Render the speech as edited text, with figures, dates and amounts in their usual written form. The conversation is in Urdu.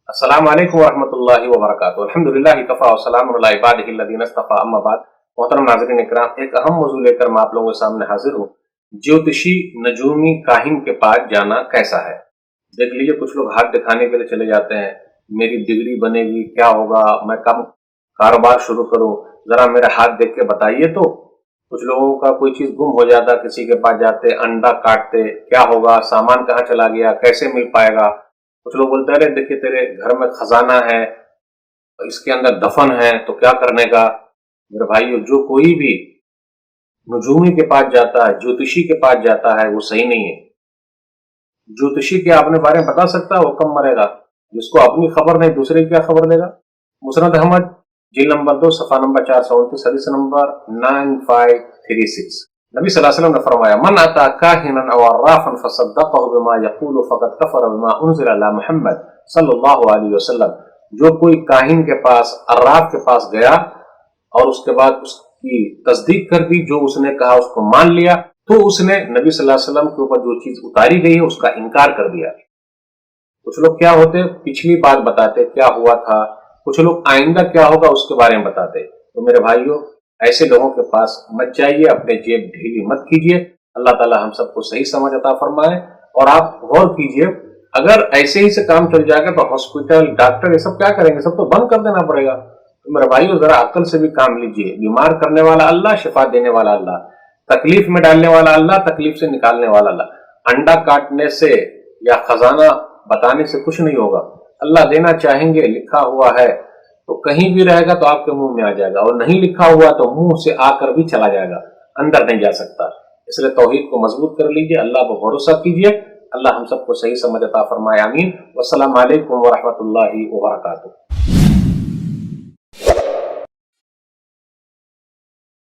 السلام علیکم ورحمۃ اللہ وبرکاتہ۔ الحمدللہ کفا وسلام علی عبادہ الذین اصطفیٰ، اما بعد۔ محترم ناظرین اکرام، ایک اہم موضوع لے کر میں آپ لوگوں کے سامنے حاضر ہوں۔ جیوتشی نجومی کاہن کے پاس جانا کیسا ہے؟ دیکھ لیجئے، کچھ لوگ ہاتھ دکھانے کے لیے چلے جاتے ہیں، میری ڈگری بنے گی، کیا ہوگا، میں کب کاروبار شروع کروں، ذرا میرا ہاتھ دیکھ کے بتائیے تو۔ کچھ لوگوں کا کوئی چیز گم ہو جاتا، کسی کے پاس جاتے، انڈا کاٹتے، کیا ہوگا، سامان کہاں چلا گیا، کیسے مل پائے گا۔ کچھ لوگ بولتے ہیں دیکھیے تیرے گھر میں خزانہ ہے، اس کے اندر دفن ہے، تو کیا کرنے کا۔ میرے بھائیو، جو کوئی بھی نجومی کے پاس جاتا ہے، جوتشی کے پاس جاتا ہے، وہ صحیح نہیں ہے۔ جوتشی کے اپنے بارے میں بتا سکتا ہے وہ کب مرے گا؟ جس کو اپنی خبر نہیں، دوسرے کی کیا خبر دے گا؟ مسند احمد جلد نمبر 2 صفحہ نمبر 429 حدیث نمبر 9536، نبی صلی اللہ علیہ وسلم نے فرمایا، من اتی کاہنا او عرافا فصدقه بما يقول فقد کفر بما انزل علی محمد صلی اللہ علیہ وسلم۔ جو کوئی کاہن کے پاس، عراف کے پاس گیا اور اس کے بعد اس کی تصدیق کر دی، جو اس نے کہا اس کو مان لیا، تو اس نے نبی صلی اللہ علیہ وسلم کے اوپر جو چیز اتاری گئی ہے اس کا انکار کر دیا۔ کچھ لوگ کیا ہوتے، پچھلی بات بتاتے کیا ہوا تھا، کچھ لوگ آئندہ کیا ہوگا اس کے بارے میں بتاتے۔ تو میرے بھائیوں، ایسے لوگوں کے پاس مت جائیے، اپنے جیب ڈھیلی مت کیجیے۔ اللہ تعالی ہم سب کو صحیح سمجھ عطا فرمائے۔ اور آپ غور کیجیے، اگر ایسے ہی سے کام چل جائے گا تو ہاسپٹل، ڈاکٹر، یہ سب کیا کریں گے؟ سب تو بند کر دینا پڑے گا۔ تو میرے بھائیوں، ذرا عقل سے بھی کام لیجیے۔ بیمار کرنے والا اللہ، شفا دینے والا اللہ، تکلیف میں ڈالنے والا اللہ، تکلیف سے نکالنے والا اللہ۔ انڈا کاٹنے سے یا خزانہ بتانے سے کچھ نہیں ہوگا۔ اللہ دینا چاہیں گے، لکھا ہوا ہے تو کہیں بھی رہے گا تو آپ کے منہ میں آ جائے گا، اور نہیں لکھا ہوا تو منہ سے آ کر بھی چلا جائے گا، اندر نہیں جا سکتا۔ اس لیے توحید کو مضبوط کر لیجیے، اللہ پر بھروسہ کیجیے۔ اللہ ہم سب کو صحیح سمجھ عطا فرمائے، آمین۔ والسلام علیکم ورحمۃ اللہ وبرکاتہ۔